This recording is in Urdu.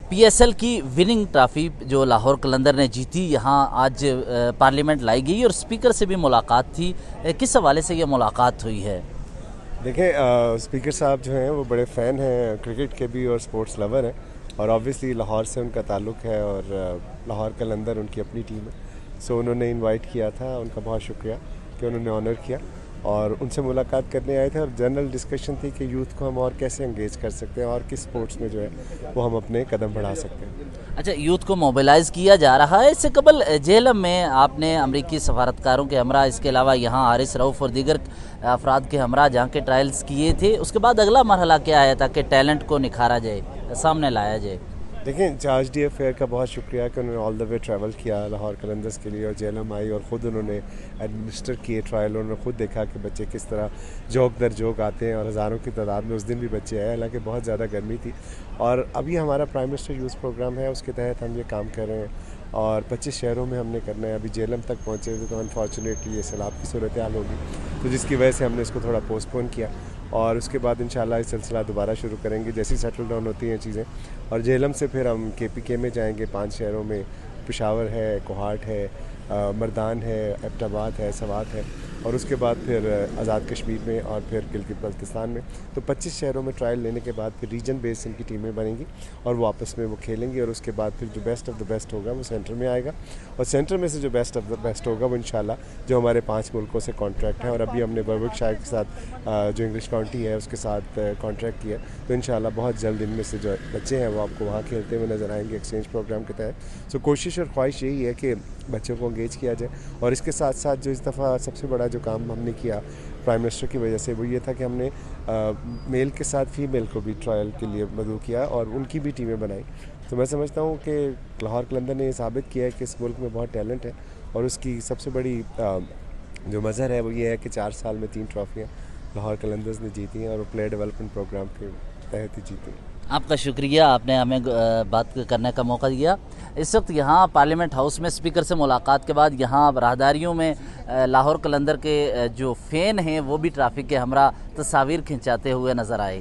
پی ایس ایل کی وننگ ٹرافی جو لاہور قلندر نے جیتی یہاں آج پارلیمنٹ لائی گئی اور اسپیکر سے بھی ملاقات تھی. کس حوالے سے یہ ملاقات ہوئی ہے؟ دیکھیں اسپیکر صاحب جو ہیں وہ بڑے فین ہیں کرکٹ کے بھی اور سپورٹس لور ہیں اور آبویسلی لاہور سے ان کا تعلق ہے اور لاہور قلندر ان کی اپنی ٹیم ہے. سو انہوں نے انوائٹ کیا تھا, ان کا بہت شکریہ کہ انہوں نے آنر کیا اور ان سے ملاقات کرنے آئے تھے اور جنرل ڈسکشن تھی کہ یوتھ کو ہم اور کیسے انگیج کر سکتے ہیں اور کس سپورٹس میں جو ہے وہ ہم اپنے قدم بڑھا سکتے ہیں. اچھا, یوتھ کو موبلائز کیا جا رہا ہے. اس سے قبل جہلم میں آپ نے امریکی سفارتکاروں کے ہمراہ, اس کے علاوہ یہاں حارث رؤف اور دیگر افراد کے ہمراہ جہاں کے ٹرائلز کیے تھے. اس کے بعد اگلا مرحلہ کیا آیا تھا کہ ٹیلنٹ کو نکھارا جائے, سامنے لایا جائے؟ دیکھیں انچارج ڈی ایف ایئر کا بہت شکریہ کہ انہوں نے آل دا وے ٹریول کیا لاہور قلندرز کے لیے اور جہلم آئی اور خود انہوں نے ایڈمنسٹر کیے ٹرائل. انہوں نے خود دیکھا کہ بچے کس طرح جوک در جوک آتے ہیں اور ہزاروں کی تعداد میں اس دن بھی بچے آئے, حالانکہ بہت زیادہ گرمی تھی. اور ابھی ہمارا پرائم منسٹر یوتھ پروگرام ہے, اس کے تحت ہم یہ کام کر رہے ہیں اور 25 شہروں میں ہم نے کرنا ہے. ابھی جہلم تک پہنچے تھے تو انفارچونیٹلی یہ سیلاب کی صورتحال ہوگی تو جس کی وجہ سے ہم نے اس کو تھوڑا پوسٹ پون کیا اور اس کے بعد انشاءاللہ یہ سلسلہ دوبارہ شروع کریں گے جیسی سیٹل ڈاؤن ہوتی ہیں چیزیں. اور جہلم سے پھر ہم کے پی کے میں جائیں گے 5 شہروں میں, پشاور ہے, کوہاٹ ہے, مردان ہے, ایبٹ آباد ہے, سوات ہے اور اس کے بعد پھر آزاد کشمیر میں اور پھر گلگت بلتستان میں. تو 25 شہروں میں ٹرائل لینے کے بعد پھر ریجن بیس ان کی ٹیمیں بنیں گی اور وہ آپس میں وہ کھیلیں گی اور اس کے بعد پھر جو بیسٹ آف دا بیسٹ ہوگا وہ سینٹر میں آئے گا اور سینٹر میں سے جو بیسٹ آف دا بیسٹ ہوگا وہ انشاءاللہ جو ہمارے 5 ملکوں سے کانٹریکٹ ہیں اور ابھی ہم نے بربک شائر کے ساتھ جو انگلش کاؤنٹی ہے اس کے ساتھ کانٹریکٹ کیا تو انشاءاللہ بہت جلد ان میں سے جو بچے ہیں وہ آپ کو وہاں کھیلتے ہوئے نظر آئیں گے ایکسچینج پروگرام کے تحت. سو کوشش اور خواہش یہی ہے کہ بچوں کو انگیج کیا جائے اور اس کے ساتھ ساتھ جو اس دفعہ سب سے بڑا جو کام ہم نے کیا پرائم منسٹر کی وجہ سے وہ یہ تھا کہ ہم نے میل کے ساتھ فیمیل کو بھی ٹرائل کے لیے مدعو کیا اور ان کی بھی ٹیمیں بنائی. تو میں سمجھتا ہوں کہ لاہور قلندر نے یہ ثابت کیا ہے کہ اس ملک میں بہت ٹیلنٹ ہے اور اس کی سب سے بڑی جو مظہر ہے وہ یہ ہے کہ 4 سال میں 3 ٹرافیاں لاہور قلندرز نے جیتی ہیں اور وہ پلیئر ڈیولپمنٹ پروگرام کے تحت ہی جیتی ہیں. آپ کا شکریہ, آپ نے ہمیں بات کرنے کا موقع دیا. اس وقت یہاں پارلیمنٹ ہاؤس میں اسپیکر سے ملاقات کے بعد یہاں راہداریوں میں لاہور قلندر کے جو فین ہیں وہ بھی ٹرافی کے ہمراہ تصاویر کھنچاتے ہوئے نظر آئے.